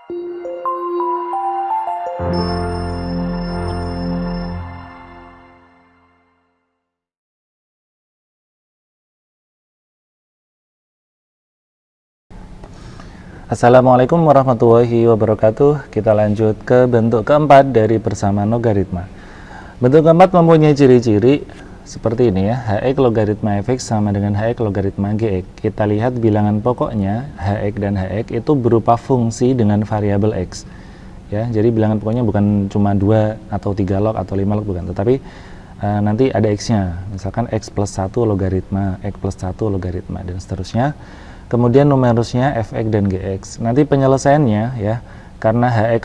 Assalamualaikum warahmatullahi wabarakatuh. Kita lanjut ke bentuk keempat dari persamaan logaritma. Bentuk keempat mempunyai ciri-ciri seperti ini ya. Hx logaritma fx sama dengan hx logaritma gx. Kita lihat bilangan pokoknya hx dan hx itu berupa fungsi dengan variabel x. Ya, jadi bilangan pokoknya bukan cuma 2 atau 3 log atau 5 log, bukan, tetapi nanti ada x-nya. Misalkan x plus 1 logaritma, x plus 1 logaritma, dan seterusnya. Kemudian numerusnya fx dan gx. Nanti penyelesaiannya ya, karena hx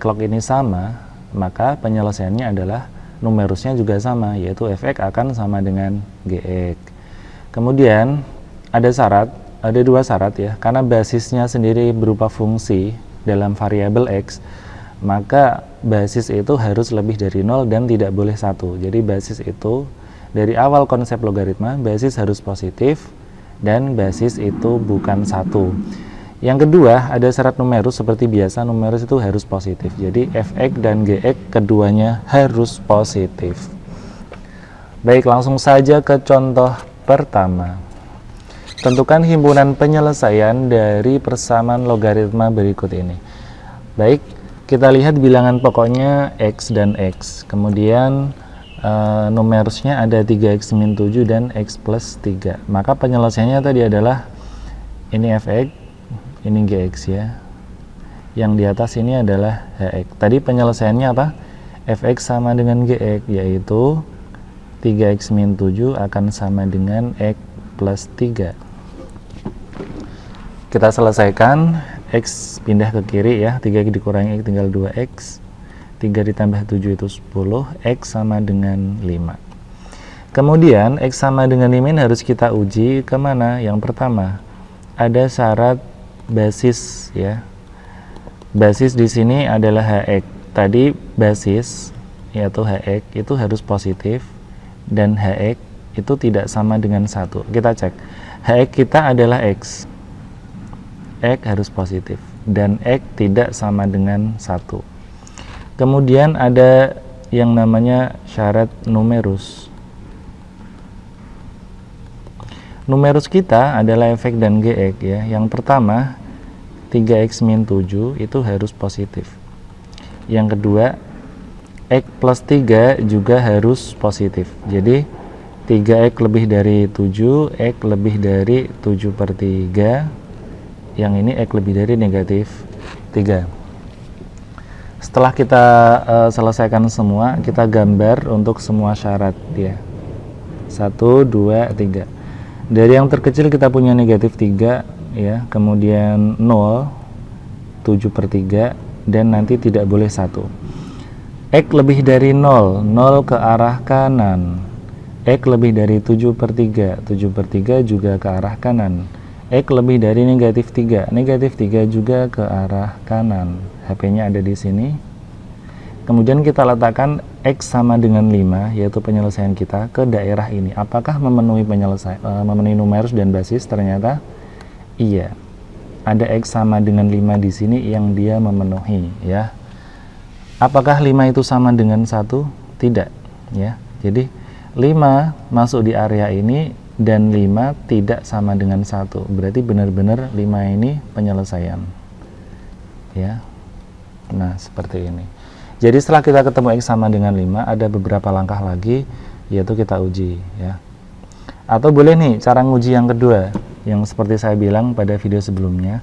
log ini sama, maka penyelesaiannya adalah numerusnya juga sama, yaitu fx akan sama dengan gx. Kemudian ada dua syarat ya, karena basisnya sendiri berupa fungsi dalam variabel x, maka basis itu harus lebih dari 0 dan tidak boleh 1. Jadi basis itu dari awal konsep logaritma, basis harus positif dan basis itu bukan 1. Yang kedua, ada syarat numerus. Seperti biasa, numerus itu harus positif. Jadi fx dan gx keduanya harus positif. Baik, langsung saja ke contoh pertama. Tentukan himpunan penyelesaian dari persamaan logaritma berikut ini. Baik, kita lihat bilangan pokoknya x dan x. Kemudian numerusnya ada 3x min 7 dan x plus 3. Maka penyelesaiannya tadi adalah ini fx, ini gx ya. Yang di atas ini adalah hx. Tadi penyelesaiannya apa? Fx sama dengan gx, yaitu 3x min 7 akan sama dengan x plus 3. Kita selesaikan, x pindah ke kiri ya, 3 dikurangi x tinggal 2x. 3 ditambah 7 itu 10, x sama dengan 5. Kemudian x sama dengan 5 ini harus kita uji kemana? Yang pertama, ada syarat basis ya. Basis di sini adalah hx. Tadi basis yaitu hx itu harus positif dan hx itu tidak sama dengan 1. Kita cek. Hx kita adalah x. X harus positif dan x tidak sama dengan 1. Kemudian ada yang namanya syarat numerus. Numerus kita adalah fx dan gx ya. Yang pertama, 3x min 7 itu harus positif. Yang kedua, x plus 3 juga harus positif. Jadi 3x lebih dari 7, x lebih dari 7/3. Yang ini x lebih dari negatif 3. Setelah kita selesaikan semua, kita gambar untuk semua syarat ya. 1, 2, 3. Dari yang terkecil kita punya negatif 3 ya, kemudian 0, 7/3, dan nanti tidak boleh 1. X lebih dari 0, 0 ke arah kanan. X lebih dari 7/3, 7/3 juga ke arah kanan. X lebih dari negatif 3, negatif 3 juga ke arah kanan. HP-nya ada di sini. Kemudian kita letakkan x sama dengan 5, yaitu penyelesaian kita, ke daerah ini. Apakah memenuhi memenuhi numerus dan basis? Ternyata iya. Ada x sama dengan 5 di sini yang dia memenuhi ya. Apakah 5 itu sama dengan 1? Tidak ya. Jadi 5 masuk di area ini dan 5 tidak sama dengan 1. Berarti benar-benar 5 ini penyelesaian ya. Nah, seperti ini. Jadi setelah kita ketemu x sama dengan 5, ada beberapa langkah lagi, yaitu kita uji ya. Atau boleh nih cara nguji yang kedua, yang seperti saya bilang pada video sebelumnya,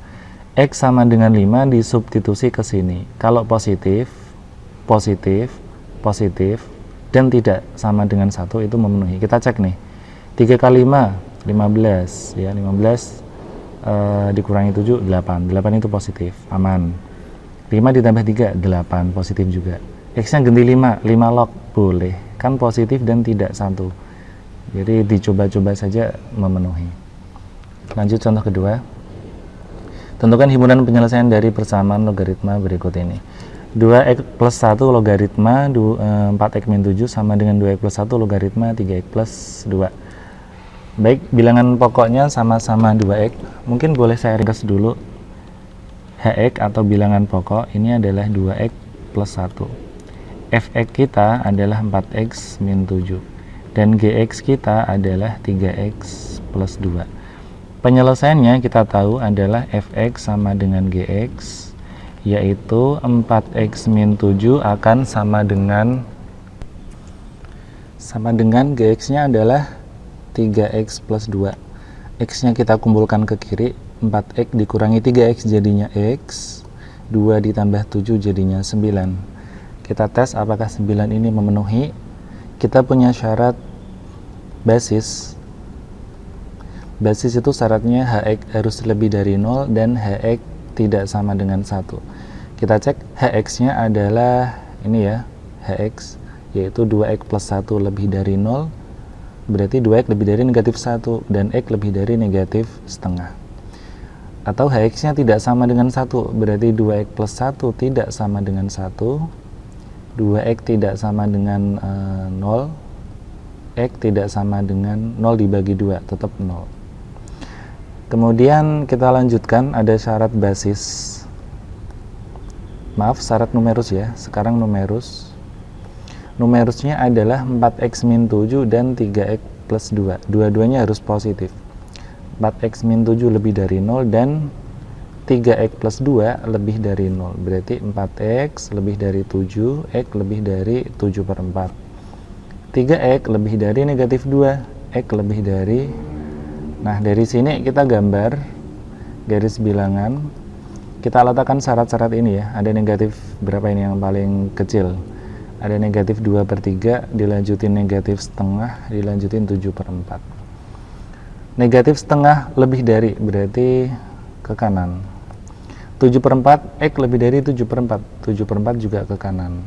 x sama dengan 5 disubstitusi ke sini. Kalau positif, positif, positif, dan tidak sama dengan 1 itu memenuhi. Kita cek nih, 3 kali 5, 15 ya, 15 dikurangi 7, 8. 8 itu positif, aman. 5 ditambah 3, 8, positif juga. X-nya ganti 5 log, boleh. Kan positif dan tidak 1. Jadi dicoba-coba saja memenuhi. Lanjut contoh kedua. Tentukan himpunan penyelesaian dari persamaan logaritma berikut ini. 2x plus 1 logaritma 4x min 7 sama dengan 2x plus 1 logaritma 3x plus 2. Baik, bilangan pokoknya sama-sama 2x. Mungkin boleh saya ringkas dulu. Hx atau bilangan pokok ini adalah 2x plus 1. Fx kita adalah 4x min 7. Dan Gx kita adalah 3x plus 2. Penyelesaiannya kita tahu adalah Fx sama dengan Gx, yaitu 4x min 7 akan sama dengan Gx nya adalah 3x plus 2. X nya kita kumpulkan ke kiri, 4x dikurangi 3x jadinya x, 2 ditambah 7 jadinya 9. Kita tes apakah 9 ini memenuhi. Kita punya syarat basis. Basis itu syaratnya Hx harus lebih dari 0 dan Hx tidak sama dengan 1. Kita cek Hx-nya adalah ini ya, Hx, yaitu 2x plus 1 lebih dari 0, berarti 2x lebih dari negatif 1, dan x lebih dari negatif setengah. Atau Hx-nya tidak sama dengan 1, berarti 2x plus 1 tidak sama dengan 1, 2x tidak sama dengan 0, x tidak sama dengan 0 dibagi 2, tetap 0. Kemudian kita lanjutkan, ada syarat basis. Maaf, syarat numerus ya. Sekarang numerus. Numerusnya adalah 4x min 7 dan 3x plus 2. Dua-duanya harus positif. 4x min 7 lebih dari 0 dan 3x plus 2 lebih dari 0. Berarti 4x lebih dari 7, x lebih dari 7 per 4. 3x lebih dari negatif 2, x lebih dari. Nah, dari sini kita gambar garis bilangan. Kita letakkan syarat-syarat ini ya. Ada negatif berapa ini yang paling kecil? Ada negatif 2 per 3, dilanjutin negatif setengah, dilanjutin 7 per 4. Negatif setengah lebih dari, berarti ke kanan. 7 per 4, x lebih dari 7 per 4. 7 per 4 juga ke kanan.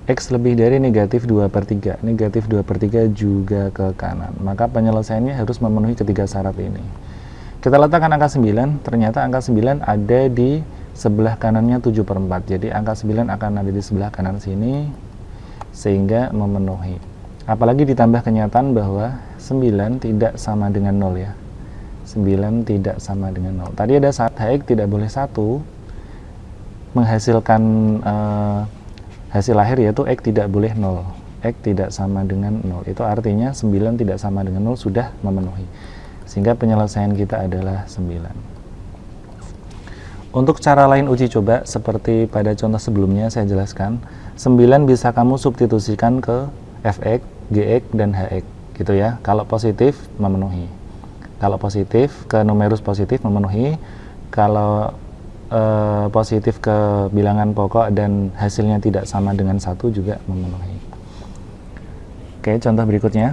X lebih dari negatif 2 per 3, negatif 2 per 3 juga ke kanan. Maka penyelesaiannya harus memenuhi ketiga syarat ini. Kita letakkan angka 9, ternyata angka 9 ada di sebelah kanannya 7 per 4. Jadi angka 9 akan ada di sebelah kanan sini, sehingga memenuhi. Apalagi ditambah kenyataan bahwa 9 tidak sama dengan 0 ya. 9 tidak sama dengan 0. Tadi ada syarat Hx tidak boleh 1, menghasilkan hasil akhir yaitu x tidak boleh 0, x tidak sama dengan 0. Itu artinya 9 tidak sama dengan 0 sudah memenuhi, sehingga penyelesaian kita adalah 9. Untuk cara lain uji coba seperti pada contoh sebelumnya saya jelaskan, 9 bisa kamu substitusikan ke fx, gx, dan hx gitu ya. Kalau positif memenuhi, kalau positif ke numerus positif memenuhi, kalau positif ke bilangan pokok dan hasilnya tidak sama dengan 1 juga memenuhi. Oke, contoh berikutnya.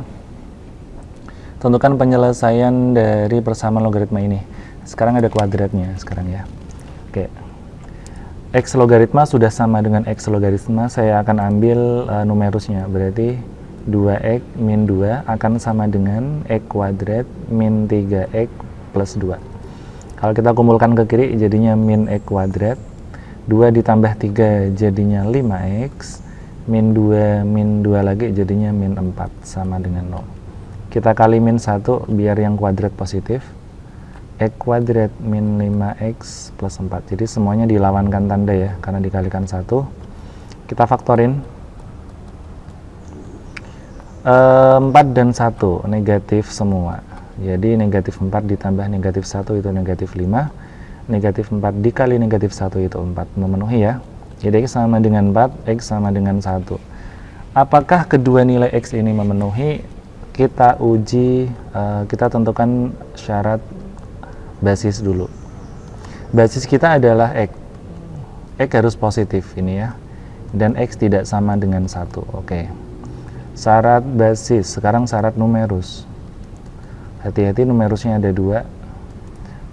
Tentukan penyelesaian dari persamaan logaritma ini. Sekarang ada kuadratnya sekarang ya. Oke. X logaritma sudah sama dengan X logaritma, saya akan ambil numerusnya. Berarti 2x min 2 akan sama dengan x kuadrat min 3x plus 2. Kalau kita kumpulkan ke kiri jadinya min x kuadrat, 2 ditambah 3 jadinya 5x, min 2 lagi jadinya min 4 sama dengan 0. Kita kali min 1 biar yang kuadrat positif, x kuadrat min 5x plus 4. Jadi semuanya dilawankan tanda ya, karena dikalikan 1. Kita faktorin. 4 dan 1 negatif semua. Jadi negatif 4 ditambah negatif 1 itu negatif 5. Negatif 4 dikali negatif 1 itu 4. Memenuhi ya. Jadi x sama dengan 4, x sama dengan 1. Apakah kedua nilai x ini memenuhi? Kita uji, kita tentukan syarat basis dulu. Basis kita adalah x. X harus positif ini ya. Dan x tidak sama dengan 1. Oke. Syarat basis, sekarang syarat numerus. Hati-hati numerusnya ada 2.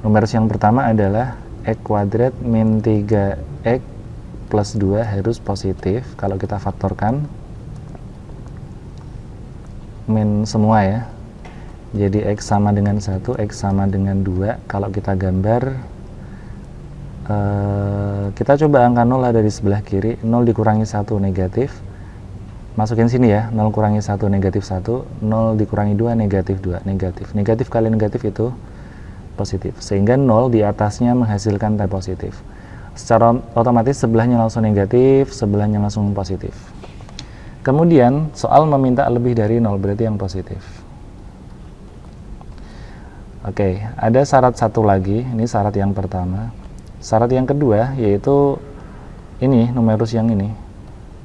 Numerus yang pertama adalah x kuadrat min 3x plus 2 harus positif. Kalau kita faktorkan min semua ya. Jadi x sama dengan 1, x sama dengan 2. Kalau kita gambar, kita coba angka 0 ada di sebelah kiri. 0 dikurangi 1 negatif. Masukin sini ya, 0 kurangi 1 negatif 1, 0 dikurangi 2 negatif 2, negatif. Negatif kali negatif itu positif, sehingga 0 di atasnya menghasilkan T positif. Secara otomatis sebelahnya langsung negatif, sebelahnya langsung positif. Kemudian soal meminta lebih dari 0, berarti yang positif. Oke, ada syarat satu lagi, ini syarat yang pertama. Syarat yang kedua yaitu ini, numerus yang ini,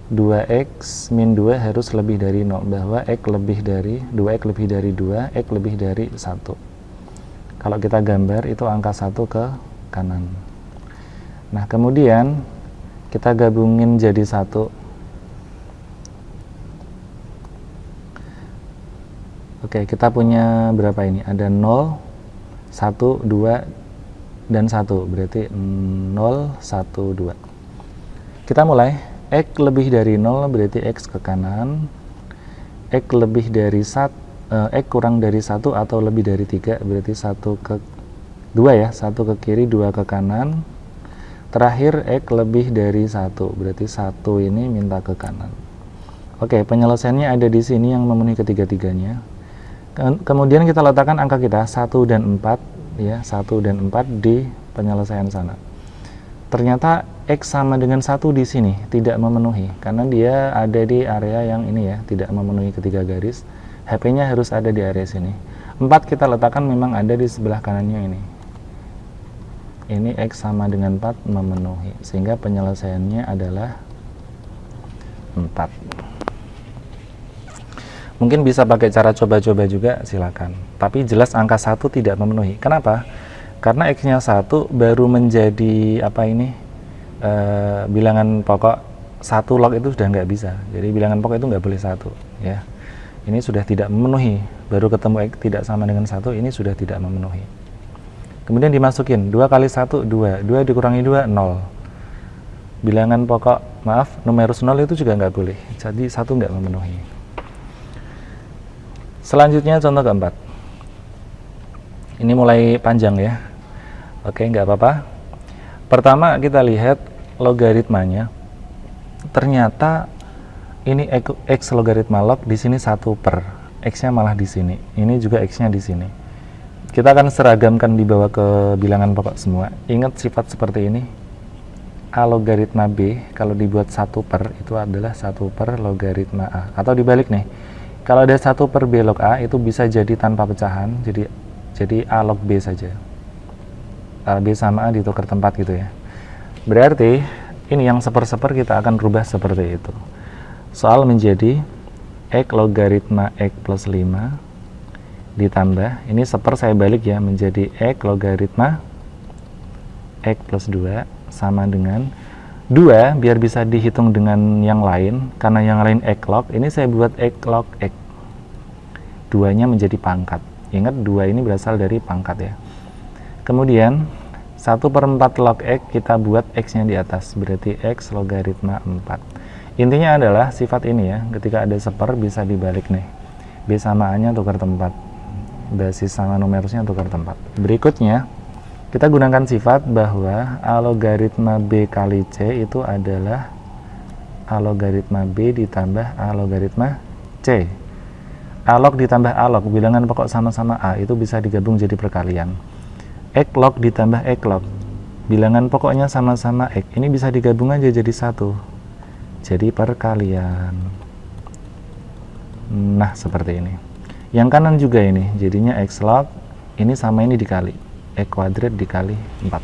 2x min 2 harus lebih dari 0, bahwa x lebih dari 2x lebih dari 2, x lebih dari 1. Kalau kita gambar itu angka 1 ke kanan. Nah, kemudian kita gabungin jadi 1. Oke, kita punya berapa ini? Ada 0, 1, 2, dan 1. Berarti 0, 1, 2. Kita mulai. X lebih dari 0 berarti X ke kanan. X lebih dari 1, X kurang dari 1 atau lebih dari 3 berarti 1 ke 2 ya, 1 ke kiri, 2 ke kanan. Terakhir X lebih dari 1 berarti 1 ini minta ke kanan. Oke, penyelesaiannya ada di sini yang memenuhi ketiga-tiganya. Kemudian kita letakkan angka kita 1 dan 4 ya, 1 dan 4 di penyelesaian sana. Ternyata X sama dengan 1 di sini tidak memenuhi karena dia ada di area yang ini ya, tidak memenuhi ketiga garis. HP-nya harus ada di area sini. 4 kita letakkan memang ada di sebelah kanannya ini. Ini X sama dengan 4 memenuhi, sehingga penyelesaiannya adalah 4. Mungkin bisa pakai cara coba-coba juga, silakan. Tapi jelas angka 1 tidak memenuhi. Kenapa? Karena X-nya 1 baru menjadi apa ini? Bilangan pokok 1 log itu sudah nggak bisa. Jadi bilangan pokok itu nggak boleh 1 ya. Ini sudah tidak memenuhi. Baru ketemu X tidak sama dengan 1, ini sudah tidak memenuhi. Kemudian dimasukin 2 kali 1 2, 2 dikurangi 2 0. Bilangan pokok, maaf, numerus 0 itu juga nggak boleh. Jadi 1 nggak memenuhi. Selanjutnya contoh keempat. Ini mulai panjang ya. Oke, nggak apa-apa. Pertama kita lihat logaritmanya. Ternyata ini X logaritma log di sini 1 per. X-nya malah di sini. Ini juga X-nya di sini. Kita akan seragamkan dibawa ke bilangan pokok semua. Ingat sifat seperti ini. A logaritma B kalau dibuat 1 per itu adalah 1 per logaritma A. Atau dibalik nih. Kalau ada 1 per B log A itu bisa jadi tanpa pecahan. Jadi A log B saja. B sama A ditukar tempat gitu ya. Berarti ini yang seper-seper kita akan rubah seperti itu. Soal menjadi X logaritma X plus 5 ditambah, ini seper saya balik ya, menjadi X logaritma X plus 2 sama dengan 2, biar bisa dihitung dengan yang lain, karena yang lain X log, ini saya buat X log X. 2-nya menjadi pangkat. Ingat 2 ini berasal dari pangkat ya. Kemudian 1 per 4 log X kita buat X-nya di atas, berarti X logaritma 4. Intinya adalah sifat ini ya, ketika ada seper bisa dibalik nih. B sama A-nya tukar tempat. Basis sama numerusnya tukar tempat. Berikutnya kita gunakan sifat bahwa A logaritma B kali C itu adalah A logaritma B ditambah A logaritma C. A log ditambah A log, bilangan pokok sama-sama A itu bisa digabung jadi perkalian. X log ditambah X log, bilangan pokoknya sama-sama X, ini bisa digabung aja jadi 1, jadi perkalian. Nah seperti ini. Yang kanan juga ini, jadinya X log, ini sama ini dikali, X kuadrat dikali 4.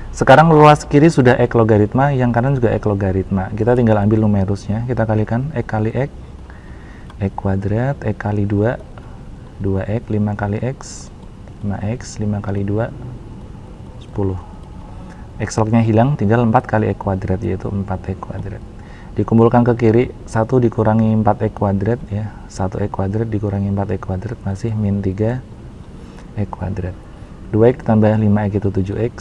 Sekarang luas kiri sudah X logaritma, yang kanan juga X logaritma. Kita tinggal ambil numerusnya, kita kalikan X kali X, X kuadrat, X kali 2, 2X, 5 kali X, 5X, 5 kali 2, 10. X lognya hilang, tinggal 4 kali X kuadrat, yaitu 4X kuadrat. Dikumpulkan ke kiri, 1 dikurangi 4X kuadrat ya, 1X kuadrat dikurangi 4X kuadrat masih min 3X kuadrat. 2X tambah 5X itu 7X,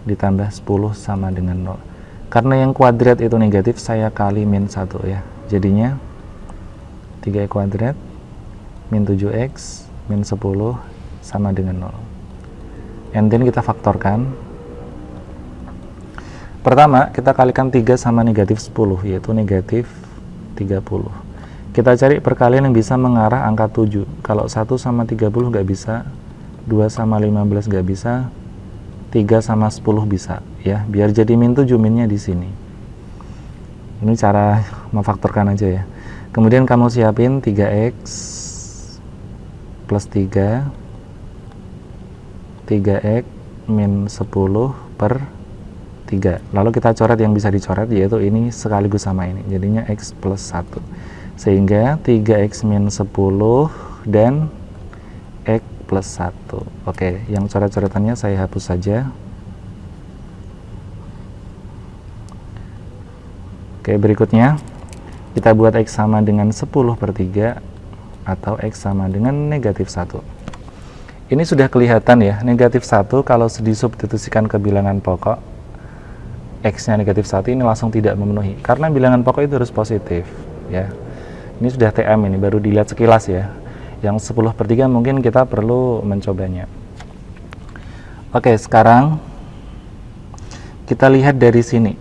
ditambah 10 sama dengan 0. Karena yang kuadrat itu negatif, saya kali min 1 ya, jadinya 3X kuadrat min 7X min 10 sama dengan 0. And then kita faktorkan. Pertama, kita kalikan 3 sama negatif 10, yaitu negatif 30. Kita cari perkalian yang bisa mengarah angka 7. Kalau 1 sama 30 nggak bisa, 2 sama 15 nggak bisa, 3 sama 10 bisa ya. Biar jadi min 7, minnya di sini. Ini cara memfaktorkan aja ya. Kemudian kamu siapin 3x plus 3, 3x min 10 per 3. Lalu kita coret yang bisa dicoret, yaitu ini sekaligus sama ini, jadinya x plus 1. Sehingga 3x min 10 dan x plus 1. Oke, yang coret-coretannya saya hapus saja. Oke, berikutnya kita buat x sama dengan 10 per 3 atau x sama dengan negatif 1. Ini sudah kelihatan ya, negatif 1 kalau disubstitusikan ke bilangan pokok, x-nya negatif 1 ini langsung tidak memenuhi, karena bilangan pokok itu harus positif ya. Ini sudah TM, ini baru dilihat sekilas ya. Yang 10 per 3 mungkin kita perlu mencobanya. Oke, sekarang kita lihat dari sini.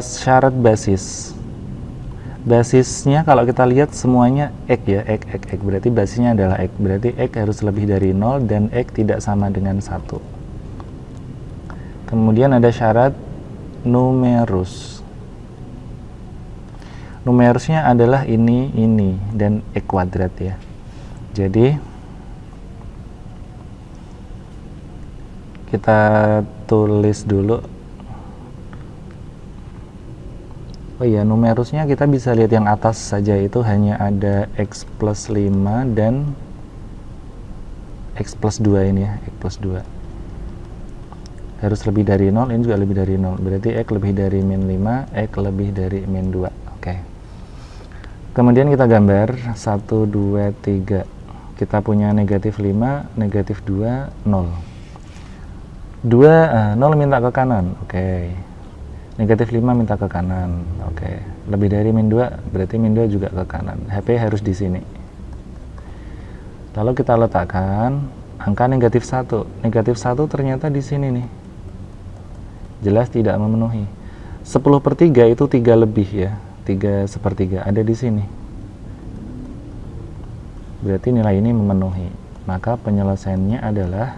Syarat basis. Basisnya kalau kita lihat semuanya x ya, x. Berarti basisnya adalah x. Berarti x harus lebih dari 0 dan x tidak sama dengan 1. Kemudian ada syarat numerus. Numerusnya adalah ini, dan x kuadrat ya. Jadi kita tulis dulu. Oh iya, numerusnya kita bisa lihat yang atas saja, itu hanya ada x plus 5 dan x plus 2 ini ya, x plus 2. Harus lebih dari 0, ini juga lebih dari 0. Berarti x lebih dari min 5, x lebih dari min 2. Oke. Kemudian kita gambar 1, 2, 3. Kita punya negatif 5, negatif 2, 0. 0 minta ke kanan. Oke. Negatif 5 minta ke kanan. Oke. Lebih dari min 2, berarti min 2 juga ke kanan. HP harus di sini. Lalu kita letakkan angka negatif 1. Negatif 1 ternyata di sini nih. Jelas tidak memenuhi. 10 per 3 itu 3 lebih ya. 3 sepertiga ada di sini. Berarti nilai ini memenuhi. Maka penyelesaiannya adalah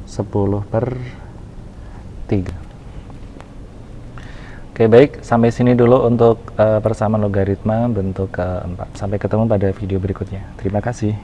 10 per 3. Oke, baik, sampai sini dulu untuk persamaan logaritma bentuk keempat. Sampai ketemu pada video berikutnya. Terima kasih.